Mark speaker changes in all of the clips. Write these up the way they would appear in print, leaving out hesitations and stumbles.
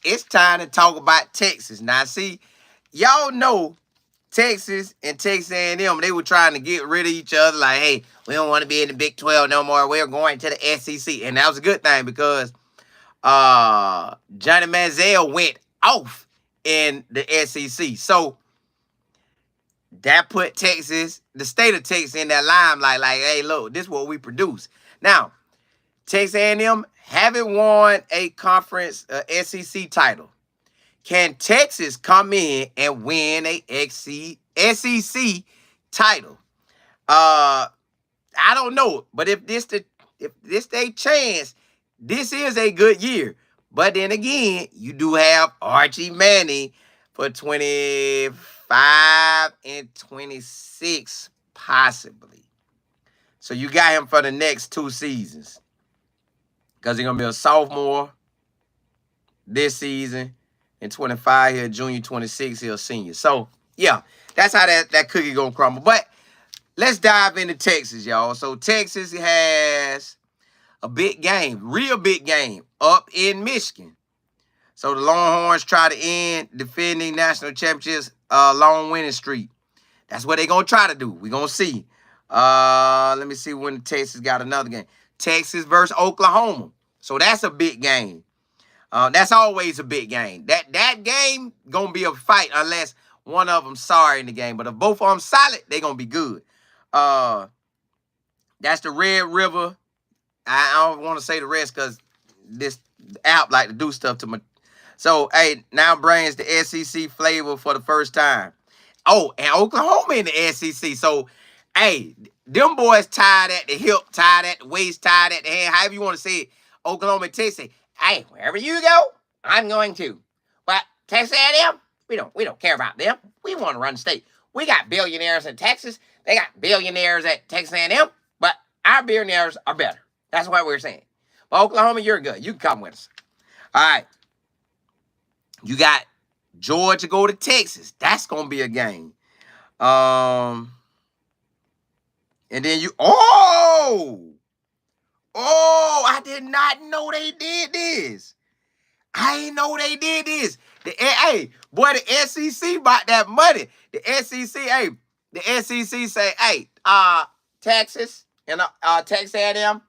Speaker 1: it's time to talk about Texas. Now, see, y'all know Texas and Texas A&M, they were trying to get rid of each other. Like, hey, we don't want to be in the Big 12 no more. We're going to the SEC. And that was a good thing because Johnny Manziel went off in the SEC. So that put Texas, the state of Texas, in that limelight. Like, hey, look, this is what we produce. Now, Texas A&M haven't won a conference SEC title. Can Texas come in and win a SEC title? I don't know, but if this they chance, this is a good year. But then again, you do have Archie Manning for 25 and 26, possibly. So you got him for the next 2 seasons. Because he's going to be a sophomore this season. In 25, he'll junior. 26, he'll senior. So, yeah, that's how that cookie going to crumble. But let's dive into Texas, y'all. So, Texas has a big game, real big game, up in Michigan. So, the Longhorns try to end defending national championships long winning streak. That's what they're going to try to do. We're going to see. Let me see when Texas got another game. Texas versus Oklahoma. So, that's a big game. That's always a big game. That game going to be a fight unless one of them sorry in the game. But if both of them solid, they're going to be good. That's the Red River. I don't want to say the rest because this app like to do stuff to me. So, hey, now brings the SEC flavor for the first time. Oh, and Oklahoma in the SEC. So, hey, them boys tied at the hip, tied at the waist, tied at the hand, however you want to say it. Oklahoma and Texas. Hey, wherever you go, I'm going to. But Texas A&M, we don't care about them. We want to run the state. We got billionaires in Texas. They got billionaires at Texas A&M, but our billionaires are better. That's what we're saying. But Oklahoma, you're good. You can come with us. All right. You got Georgia go to Texas. That's going to be a game. And then I did not know they did this. I didn't know they did this. Hey, boy, the SEC bought that money. The SEC say, hey, Texas and Texas A&M,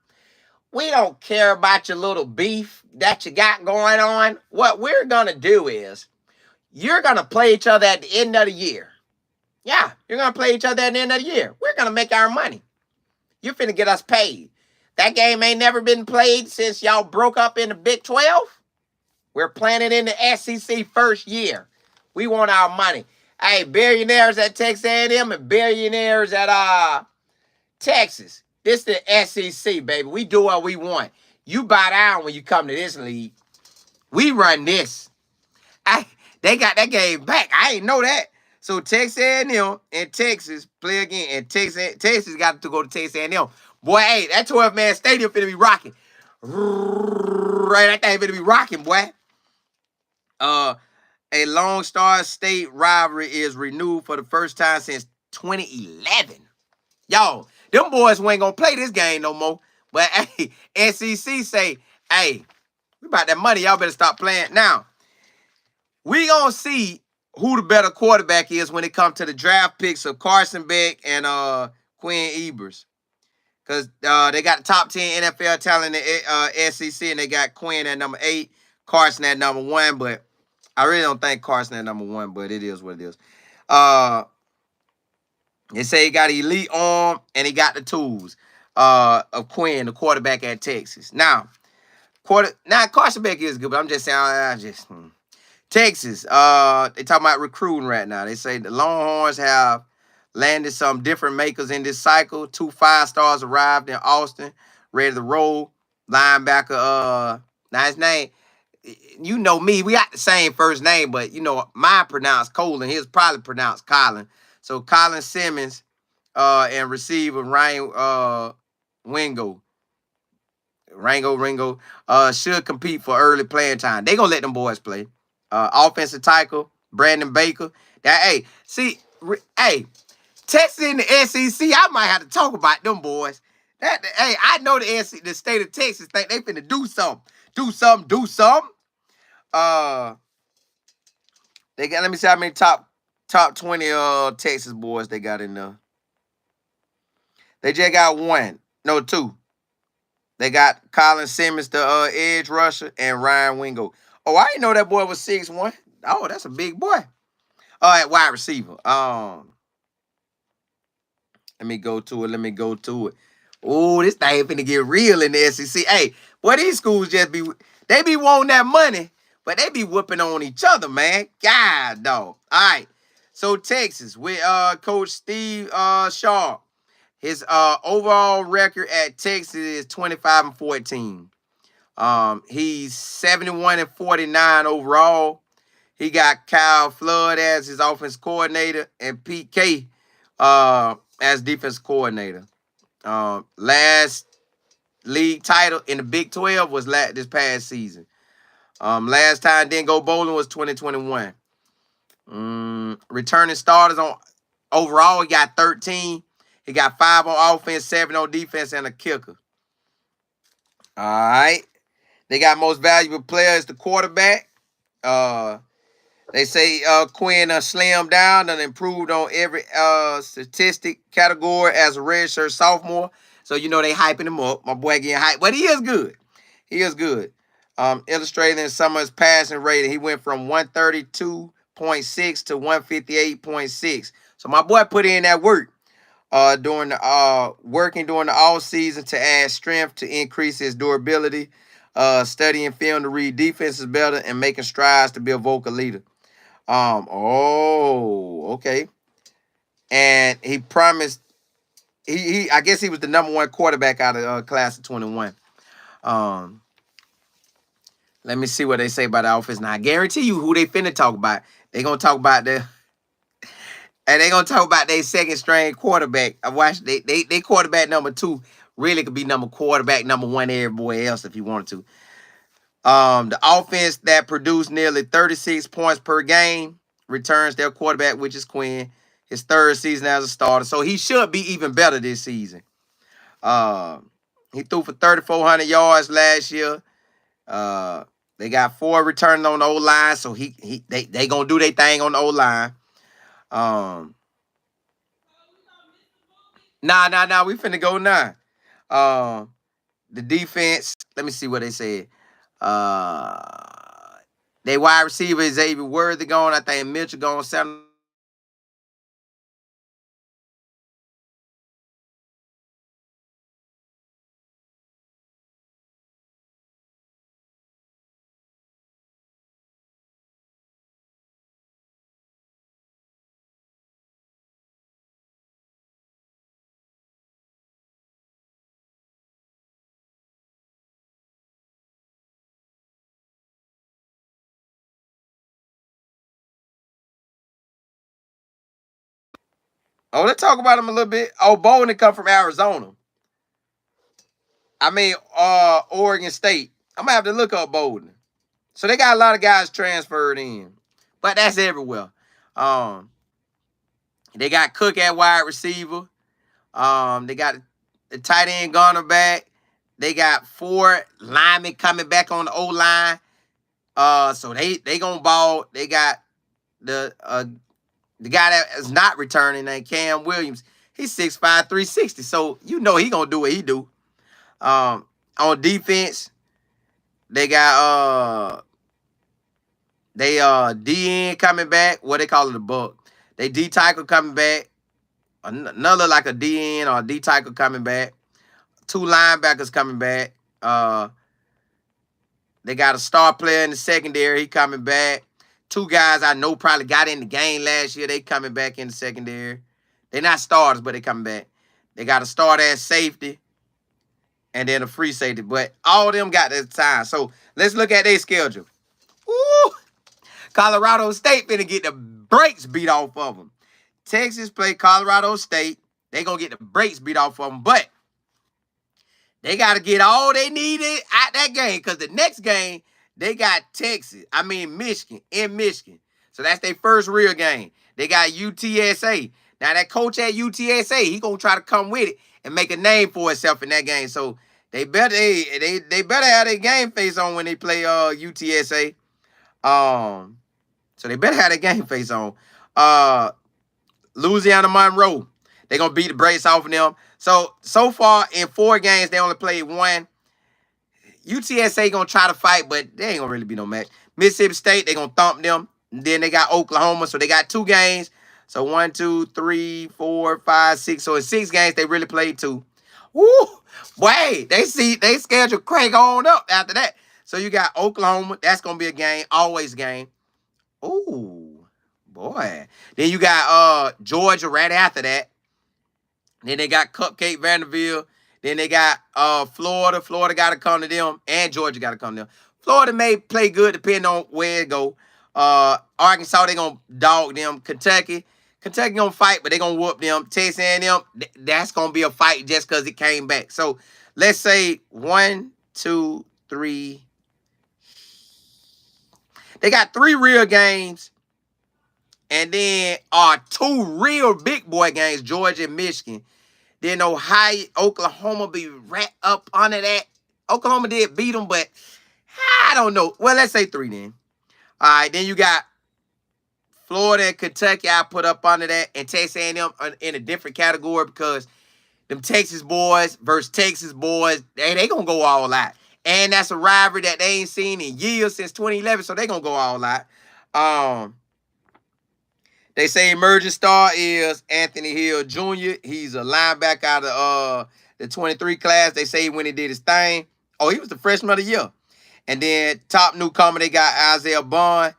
Speaker 1: we don't care about your little beef that you got going on. What we're going to do is you're going to play each other at the end of the year. Yeah, you're going to play each other at the end of the year. We're going to make our money. You're finna get us paid. That game ain't never been played since y'all broke up in the Big 12. We're playing it in the SEC first year. We want our money. Hey, billionaires at Texas A&M and billionaires at Texas. This the SEC, baby. We do what we want. You bow down when you come to this league. We run this. They got that game back. I ain't know that. So Texas A&M and Texas play again. And Texas got to go to Texas A&M. Boy, hey, that 12-man stadium finna be rocking. Right, that thing finna be rocking, boy. A Lone Star State rivalry is renewed for the first time since 2011. Y'all, them boys ain't gonna play this game no more. But hey, SEC say, hey, we about that money. Y'all better stop playing. Now, we gonna see who the better quarterback is when it comes to the draft picks of Carson Beck and Quinn Ewers. Because they got the top 10 NFL talent in the SEC, and they got Quinn at number 8, Carson at number 1. But I really don't think Carson at number 1, but it is what it is. They say he got an elite arm, and he got the tools of Quinn, the quarterback at Texas. Now, Carson Beck is good, but I'm just saying, Texas, they talking about recruiting right now. They say the Longhorns have landed some different makers in this cycle. 2 5-stars arrived in Austin, ready to roll. Linebacker, now his name, you know me, we got the same first name, but you know, mine pronounced Colin, his probably pronounced Colin. So Colin Simmons and receiver Ryan Ringo should compete for early playing time. They gonna let them boys play. Offensive tackle Brandon Baker. Texas in the SEC, I might have to talk about them boys. I know the state of Texas think they finna do something. They got. Let me see how many top 20 Texas boys they got in there. They just got one. No, two. They got Colin Simmons, the edge rusher, and Ryan Wingo. Oh, I didn't know that boy was 6'1". Oh, that's a big boy. At wide receiver. Let me go to it. Oh, this thing finna get real in the SEC. Hey, boy, these schools they be wanting that money, but they be whooping on each other, man. God, dog. All right. So Texas with Coach Steve Sharp. His overall record at Texas is 25-14. He's 71-49 overall. He got Kyle Flood as his offense coordinator and Pete K as defense coordinator. Last league title in the Big 12 was this past season. Last time didn't go bowling was 2021. Returning starters on overall, he got 13. He got 5 on offense, 7 on defense, and a kicker. All right. They got most valuable player is the quarterback. They say Quinn slimmed down and improved on every statistic category as a redshirt sophomore. So, you know, they hyping him up. My boy getting hyped. But he is good. He is good. Illustrating some of his passing rating, he went from 132.6 to 158.6. So, my boy put in that work during the off season to add strength to increase his durability, studying film to read defenses better, and making strides to be a vocal leader. Okay. And he promised I guess he was the number 1 quarterback out of class of 21. Let me see what they say about the offense. Now I guarantee you who they finna talk about. They gonna talk about their second string quarterback. I watched they quarterback number 2 really could be quarterback number 1 everywhere else if he wanted to. The offense that produced nearly 36 points per game returns their quarterback, which is Quinn, his 3rd season as a starter. So he should be even better this season. He threw for 3,400 yards last year. They got 4 returning on the O-line, so they gonna do their thing on the O-line. Nah, we finna go now. The defense, let me see what they said. They wide receiver is Xavier Worthy gone. I think Mitchell gone. Oh, let's talk about him a little bit. Oh, Bolden come from Arizona. I mean, Oregon State. I'm gonna have to look up Bolden. So they got a lot of guys transferred in, but that's everywhere. They got Cook at wide receiver. They got the tight end Garner back. They got 4 linemen coming back on the O-line. So they gonna ball. They got the guy that is not returning named Cam Williams. He's 6'5", 360. So you know he gonna do what he do. On defense, they got DN coming back. What they call it, a buck. They D tackle coming back. Another like a DN or a D tackle coming back. 2 linebackers coming back. They got a star player in the secondary. He coming back. 2 guys I know probably got in the game last year. They coming back in the secondary. They're not starters, but they coming back. They got a starter at safety and then a free safety. But all of them got their time. So let's look at their schedule. Woo! Colorado State finna get the brakes beat off of them. Texas play Colorado State. They gonna get the brakes beat off of them. But they got to get all they needed out that game because the next game, they got Michigan in Michigan. So that's their first real game. They got UTSA. Now, that coach at UTSA, he going to try to come with it and make a name for himself in that game. So they better have their game face on when they play UTSA. So they better have that game face on. Louisiana Monroe. They're going to beat the brakes off of them. So far in 4 games, they only played 1. UTSA going to try to fight, but they ain't going to really be no match. Mississippi State, they're going to thump them. And then they got Oklahoma, so they got 2 games. So 1, 2, 3, 4, 5, 6. So in 6 games, they really played 2. Woo! Boy, they schedule crank on up after that. So you got Oklahoma. That's going to be a game, always a game. Ooh, boy. Then you got Georgia right after that. Then they got Cupcake Vanderbilt. Then they got Florida. Florida got to come to them. And Georgia got to come to them. Florida may play good depending on where it go. Arkansas, they going to dog them. Kentucky going to fight, but they going to whoop them. Texas A&M, that's going to be a fight just because it came back. So let's say 1, 2, 3. They got 3 real games. And then 2 real big boy games, Georgia and Michigan. Then Oklahoma be right up under that. Oklahoma did beat them, but I don't know. Well, let's say 3 then. All right, then you got Florida and Kentucky, I put up under that. And Texas A&M in a different category because them Texas boys versus Texas boys, they going to go all out. And that's a rivalry that they ain't seen in years since 2011, so they going to go all out. They say emerging star is Anthony Hill Jr. He's a linebacker out of the 23 class. They say when he did his thing. Oh, he was the freshman of the year. And then top newcomer, they got Isaiah Bond.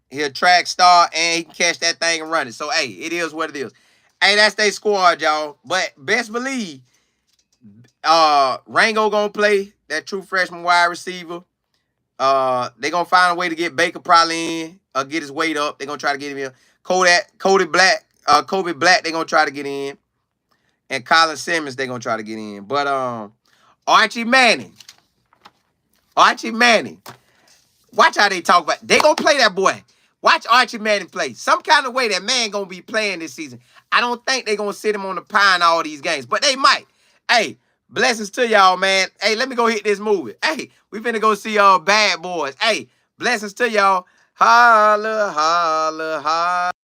Speaker 1: He a track star, and he can catch that thing and run it. So, hey, it is what it is. Hey, that's their squad, y'all. But best believe Rango going to play that true freshman wide receiver. They going to find a way to get Baker probably in. Get his weight up. They're going to try to get him in. Kobe Black, they're going to try to get in. And Colin Simmons, they're going to try to get in. But Archie Manning. Watch how they talk about it. They going to play that boy. Watch Archie Manning play. Some kind of way that man going to be playing this season. I don't think they're going to sit him on the pine all these games. But they might. Hey, blessings to y'all, man. Hey, let me go hit this movie. Hey, we finna go see Bad Boys. Hey, blessings to y'all. Holla, holla, holla.